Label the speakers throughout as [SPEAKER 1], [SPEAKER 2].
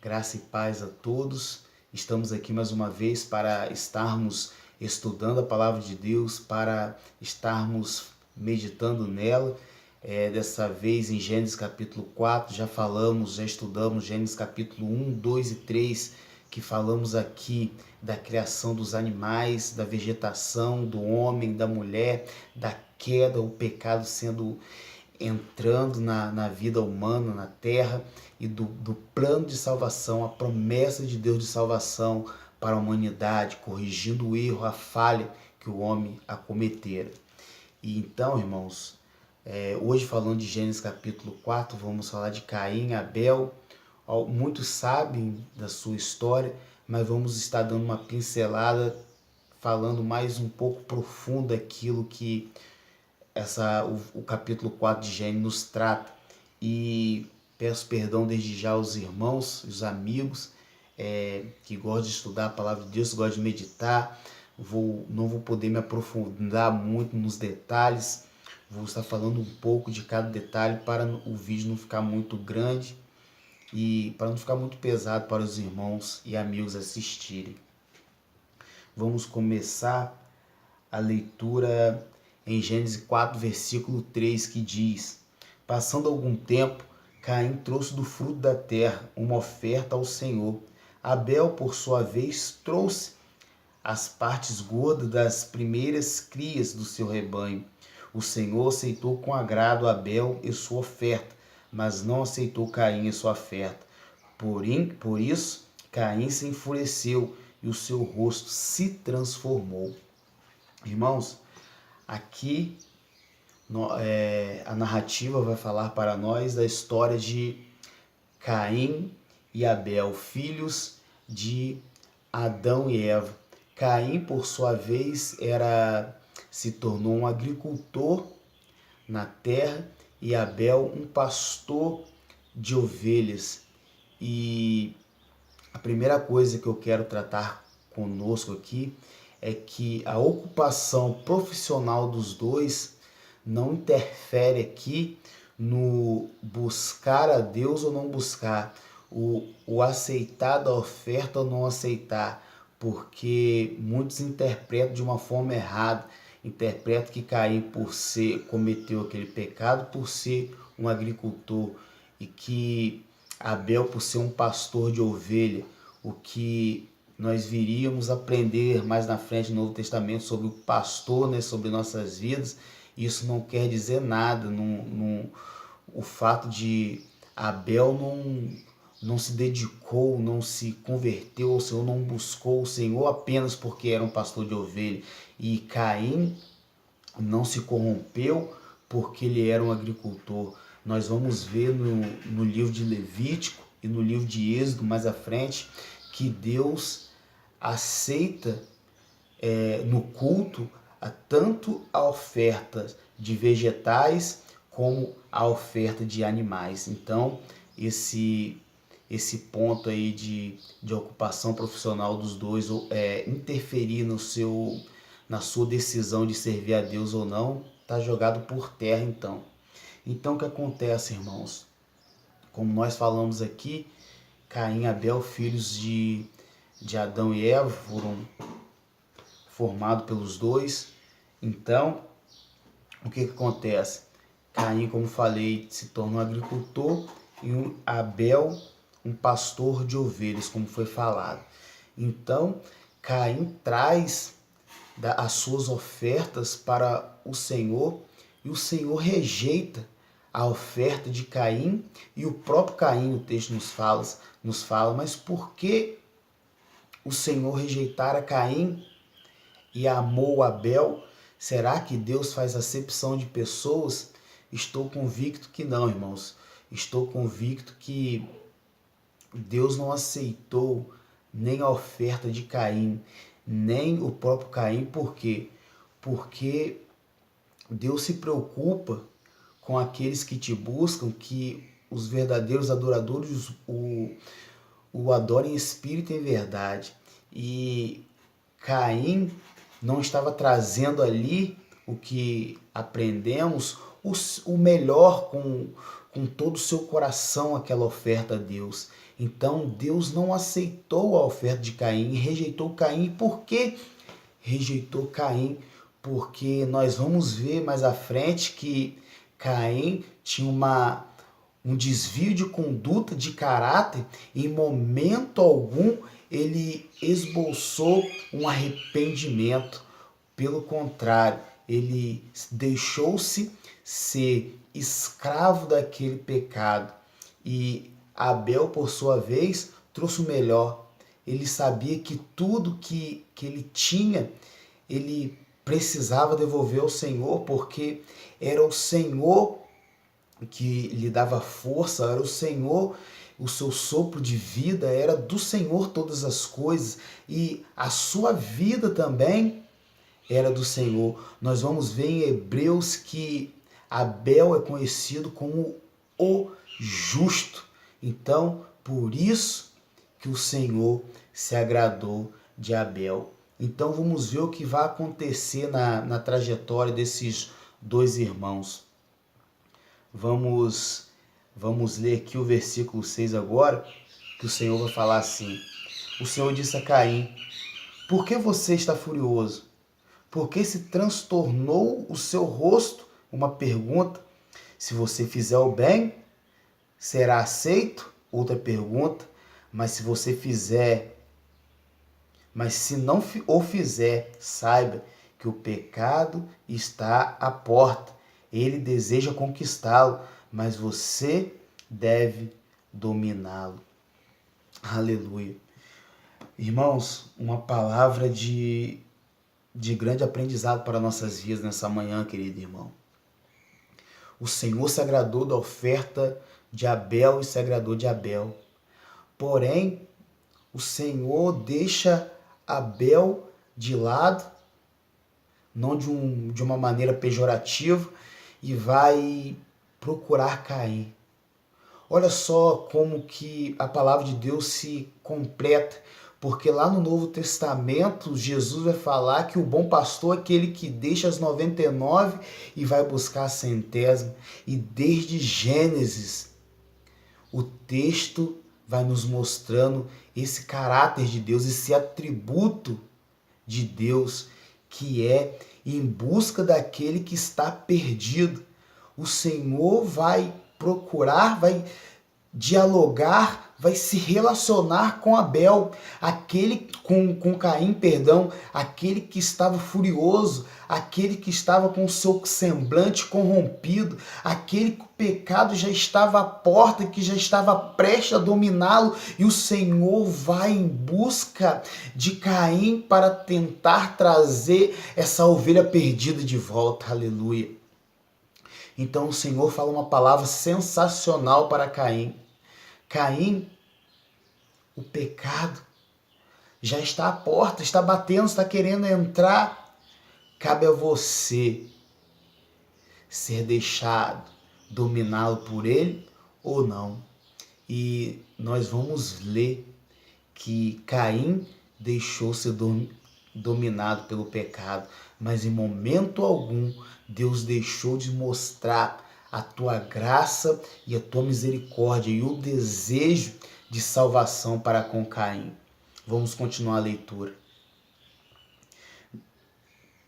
[SPEAKER 1] Graça e paz a todos. Estamos aqui mais uma vez para estarmos estudando a palavra de Deus, para estarmos meditando nela. Dessa vez em Gênesis capítulo 4, já estudamos Gênesis capítulo 1, 2 e 3, que falamos aqui da criação dos animais, da vegetação, do homem, da mulher, da queda, o pecado entrando na vida humana, na terra, e do plano de salvação, a promessa de Deus de salvação para a humanidade, corrigindo o erro, a falha que o homem acometera. E então, irmãos, hoje falando de Gênesis capítulo 4, vamos falar de Caim e Abel. Muitos sabem da sua história, mas vamos estar dando uma pincelada, falando mais um pouco profundo daquilo que o capítulo 4 de Gênesis nos trata. E peço perdão desde já aos irmãos, os amigos que gostam de estudar a palavra de Deus, gostam de meditar. Não vou poder me aprofundar muito nos detalhes, vou estar falando um pouco de cada detalhe para o vídeo não ficar muito grande e para não ficar muito pesado para os irmãos e amigos assistirem. Vamos começar a leitura em Gênesis 4, versículo 3, que diz: Passando algum tempo, Caim trouxe do fruto da terra uma oferta ao Senhor. Abel, por sua vez, trouxe as partes gordas das primeiras crias do seu rebanho. O Senhor aceitou com agrado Abel e sua oferta, mas não aceitou Caim e sua oferta. Por isso, Caim se enfureceu e o seu rosto se transformou. Irmãos, aqui a narrativa vai falar para nós da história de Caim e Abel, filhos de Adão e Eva. Caim, por sua vez, se tornou um agricultor na terra e Abel um pastor de ovelhas. E a primeira coisa que eu quero tratar conosco aqui é que a ocupação profissional dos dois não interfere aqui no buscar a Deus ou não buscar, o aceitar da oferta ou não aceitar, porque muitos interpretam de uma forma errada, interpretam que Caim cometeu aquele pecado por ser um agricultor e que Abel por ser um pastor de ovelha, o que nós viríamos aprender mais na frente no Novo Testamento sobre o pastor, né, sobre nossas vidas. Isso não quer dizer nada. O fato de Abel não se dedicou, não se converteu ao Senhor, não buscou o Senhor apenas porque era um pastor de ovelha. E Caim não se corrompeu porque ele era um agricultor. Nós vamos ver no livro de Levítico e no livro de Êxodo mais à frente que Deus aceita no culto tanto a oferta de vegetais como a oferta de animais. Então, esse ponto aí de ocupação profissional dos dois interferir na sua decisão de servir a Deus ou não, está jogado por terra então. Então, o que acontece, irmãos? Como nós falamos aqui, Caim e Abel, filhos de Adão e Eva, foram formados pelos dois. Então, o que acontece? Caim, como falei, se torna um agricultor e Abel um pastor de ovelhas, como foi falado. Então, Caim traz as suas ofertas para o Senhor e o Senhor rejeita a oferta de Caim, e o próprio Caim, o texto nos fala, mas por que o Senhor rejeitara Caim e amou Abel? Será que Deus faz acepção de pessoas? Estou convicto que não, irmãos. Estou convicto que Deus não aceitou nem a oferta de Caim, nem o próprio Caim. Por quê? Porque Deus se preocupa com aqueles que te buscam, que os verdadeiros adoradores o adorem em espírito e em verdade. E Caim não estava trazendo ali o que aprendemos, o melhor com todo o seu coração, aquela oferta a Deus. Então Deus não aceitou a oferta de Caim e rejeitou Caim. E por que rejeitou Caim? Porque nós vamos ver mais à frente que Caim tinha um desvio de conduta, de caráter, e em momento algum ele esboçou um arrependimento. Pelo contrário, ele deixou-se ser escravo daquele pecado. E Abel, por sua vez, trouxe o melhor. Ele sabia que tudo que ele tinha, ele precisava devolver ao Senhor, porque era o Senhor que lhe dava força, era o Senhor, o seu sopro de vida, era do Senhor todas as coisas, e a sua vida também era do Senhor. Nós vamos ver em Hebreus que Abel é conhecido como o justo. Então, por isso que o Senhor se agradou de Abel. Então vamos ver o que vai acontecer na trajetória desses dois irmãos. Vamos ler aqui o versículo 6 agora, que o Senhor vai falar assim: o Senhor disse a Caim: por que você está furioso? Por que se transtornou o seu rosto? Uma pergunta. Se você fizer o bem, será aceito? Outra pergunta. Mas se não o fizer, saiba que o pecado está à porta. Ele deseja conquistá-lo, mas você deve dominá-lo. Aleluia. Irmãos, uma palavra de grande aprendizado para nossas vidas nessa manhã, querido irmão. O Senhor se agradou da oferta de Abel e se agradou de Abel. Porém, o Senhor deixa Abel de lado, não de uma maneira pejorativa, e vai procurar Caim. Olha só como que a palavra de Deus se completa, porque lá no Novo Testamento Jesus vai falar que o bom pastor é aquele que deixa as 99 e vai buscar a centésima. E desde Gênesis o texto vai nos mostrando esse caráter de Deus, esse atributo de Deus, que é em busca daquele que está perdido. O Senhor vai procurar, vai dialogar, vai se relacionar com Abel, com Caim, perdão, aquele que estava furioso, aquele que estava com o seu semblante corrompido, aquele que o pecado já estava à porta, que já estava prestes a dominá-lo, e o Senhor vai em busca de Caim para tentar trazer essa ovelha perdida de volta. Aleluia. Então o Senhor fala uma palavra sensacional para Caim. Caim, o pecado já está à porta, está batendo, está querendo entrar. Cabe a você ser deixado dominá-lo por ele ou não. E nós vamos ler que Caim deixou ser dominado pelo pecado, mas em momento algum Deus deixou de mostrar a tua graça e a tua misericórdia e o desejo de salvação para com Caim. Vamos continuar a leitura.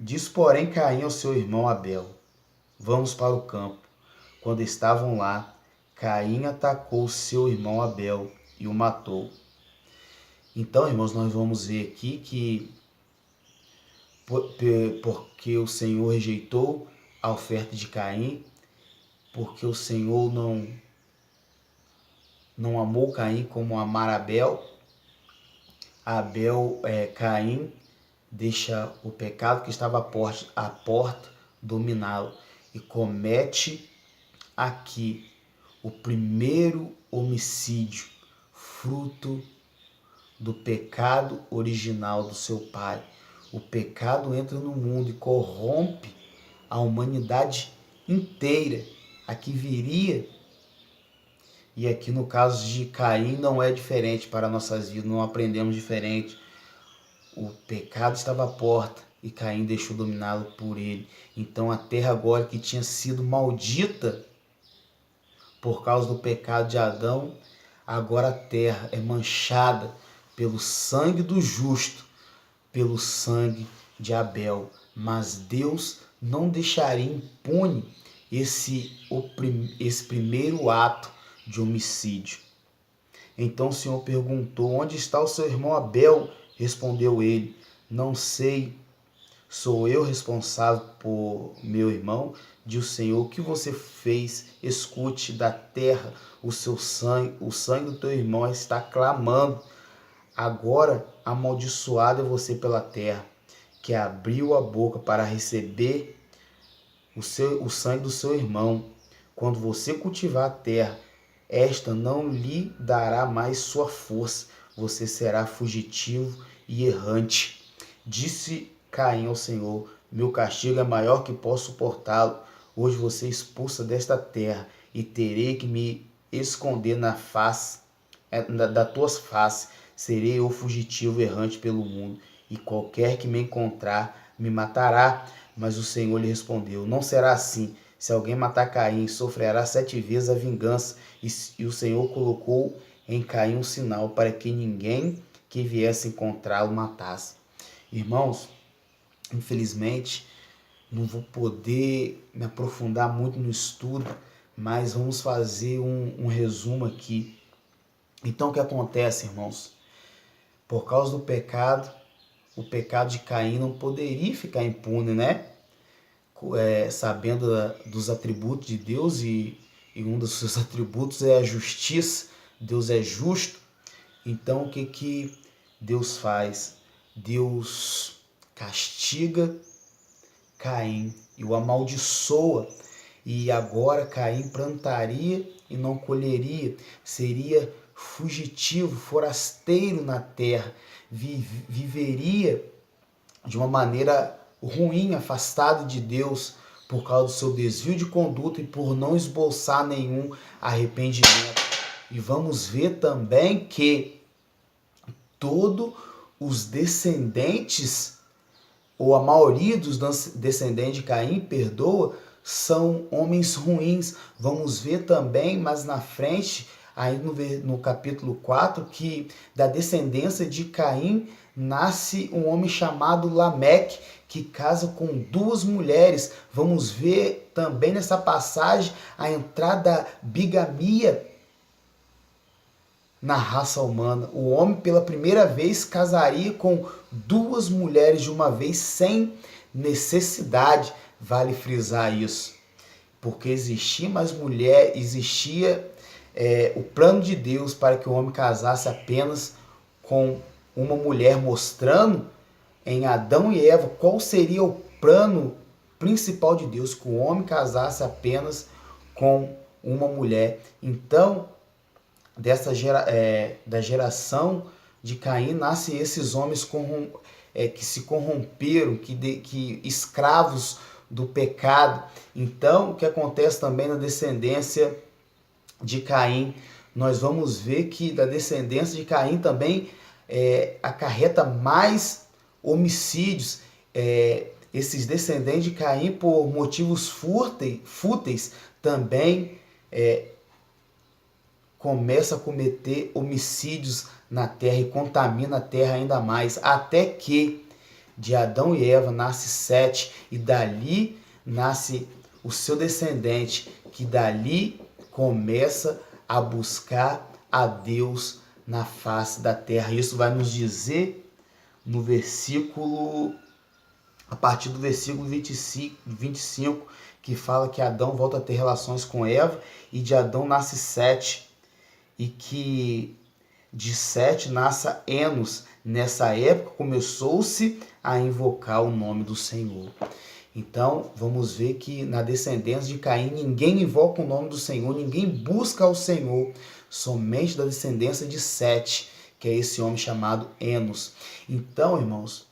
[SPEAKER 1] Diz, porém, Caim ao seu irmão Abel: vamos para o campo. Quando estavam lá, Caim atacou seu irmão Abel e o matou. Então, irmãos, nós vamos ver aqui que porque o Senhor rejeitou a oferta de Caim, porque o Senhor não amou Caim como amar Abel, Caim deixa o pecado que estava à porta dominá-lo e comete aqui o primeiro homicídio, fruto do pecado original do seu pai. O pecado entra no mundo e corrompe a humanidade inteira. Aqui viria, e aqui no caso de Caim não é diferente para nossas vidas, não aprendemos diferente. O pecado estava à porta e Caim deixou dominá-lo por ele. Então a terra agora que tinha sido maldita por causa do pecado de Adão, Agora a terra é manchada pelo sangue do justo, pelo sangue de Abel. Mas Deus não deixaria impune esse primeiro ato de homicídio. Então o Senhor perguntou: onde está o seu irmão Abel? Respondeu ele: não sei, sou eu responsável por meu irmão? Diz o Senhor: o que você fez? Escute da terra o seu sangue, o sangue do teu irmão está clamando. Agora amaldiçoado é você pela terra, que abriu a boca para receber o sangue do seu irmão. Quando você cultivar a terra, esta não lhe dará mais sua força. Você será fugitivo e errante. Disse Caim ao Senhor: meu castigo é maior que posso suportá-lo. Hoje você é expulsa desta terra e terei que me esconder na face da tua face. Serei eu fugitivo errante pelo mundo, e qualquer que me encontrar me matará. Mas o Senhor lhe respondeu: não será assim. Se alguém matar Caim, sofrerá 7 vezes a vingança. E o Senhor colocou em Caim um sinal para que ninguém que viesse encontrá-lo matasse. Irmãos, infelizmente, não vou poder me aprofundar muito no estudo, mas vamos fazer um resumo aqui. Então, o que acontece, irmãos? Por causa do pecado, o pecado de Caim não poderia ficar impune, né? Sabendo dos atributos de Deus, e um dos seus atributos é a justiça. Deus é justo. Então, o que Deus faz? Deus castiga Caim e o amaldiçoa. E agora Caim plantaria e não colheria, seria fugitivo, forasteiro na terra, viveria de uma maneira ruim, afastado de Deus, por causa do seu desvio de conduta e por não esboçar nenhum arrependimento. E vamos ver também que todos os descendentes, ou a maioria dos descendentes de Caim, são homens ruins. Vamos ver também mais na frente, aí no capítulo 4, que da descendência de Caim nasce um homem chamado Lameque, que casa com 2 mulheres. Vamos ver também nessa passagem a entrada da bigamia na raça humana. O homem pela primeira vez casaria com 2 mulheres de uma vez sem necessidade. Vale frisar isso, porque existia o plano de Deus para que o homem casasse apenas com uma mulher, mostrando em Adão e Eva qual seria o plano principal de Deus, que o homem casasse apenas com uma mulher. Então, da geração de Caim nasce esses homens que se corromperam, que escravos do pecado. Então, o que acontece também na descendência de Caim? Nós vamos ver que da descendência de Caim também acarreta mais homicídios. Esses descendentes de Caim, por motivos fúteis, também começa a cometer homicídios na terra e contamina a terra ainda mais, até que de Adão e Eva nasce Sete, e dali nasce o seu descendente, que dali começa a buscar a Deus na face da terra. Isso vai nos dizer no versículo, a partir do versículo 25, que fala que Adão volta a ter relações com Eva, e de Adão nasce Sete, e que de Sete nasce Enos. Nessa época começou-se a invocar o nome do Senhor. Então vamos ver que na descendência de Caim ninguém invoca o nome do Senhor, ninguém busca ao Senhor, somente da descendência de Sete, que é esse homem chamado Enos. Então, irmãos,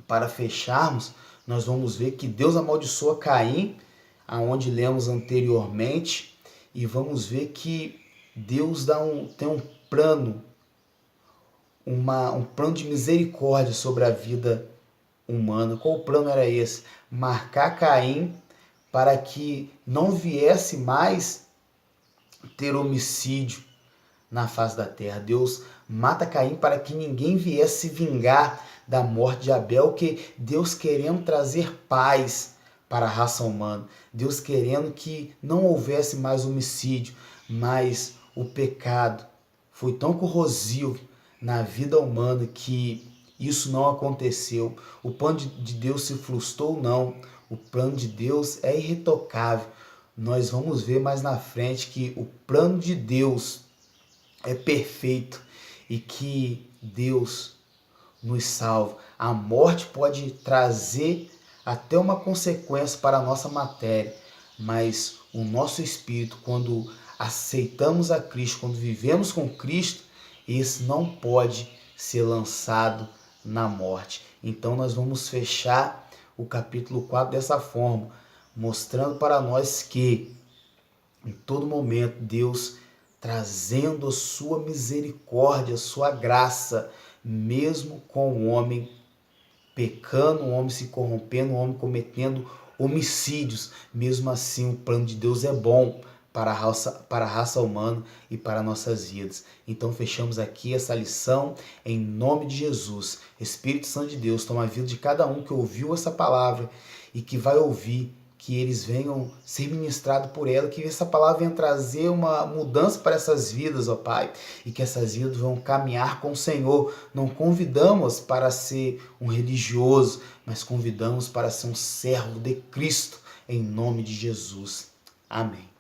[SPEAKER 1] para fecharmos, nós vamos ver que Deus amaldiçoa Caim, aonde lemos anteriormente, e vamos ver que Deus tem um plano, um plano de misericórdia sobre a vida humana. Qual o plano era esse? Marcar Caim para que não viesse mais ter homicídio na face da terra. Deus mata Caim para que ninguém viesse vingar da morte de Abel, que Deus querendo trazer paz para a raça humana. Deus querendo que não houvesse mais homicídio, mas o pecado foi tão corrosivo na vida humana que isso não aconteceu. O plano de Deus se frustrou? Não. O plano de Deus é irretocável. Nós vamos ver mais na frente que o plano de Deus é perfeito e que Deus nos salva. A morte pode trazer até uma consequência para a nossa matéria, mas o nosso espírito, quando aceitamos a Cristo, quando vivemos com Cristo, esse não pode ser lançado na morte. Então nós vamos fechar o capítulo 4 dessa forma, mostrando para nós que em todo momento Deus trazendo a sua misericórdia, a sua graça, mesmo com o homem pecando, o homem se corrompendo, o homem cometendo homicídios. Mesmo assim, o plano de Deus é bom para a raça humana e para nossas vidas. Então fechamos aqui essa lição em nome de Jesus. Espírito Santo de Deus, toma a vida de cada um que ouviu essa palavra e que vai ouvir, que eles venham ser ministrados por ela, que essa palavra venha trazer uma mudança para essas vidas, ó Pai, e que essas vidas vão caminhar com o Senhor. Não convidamos para ser um religioso, mas convidamos para ser um servo de Cristo, em nome de Jesus. Amém.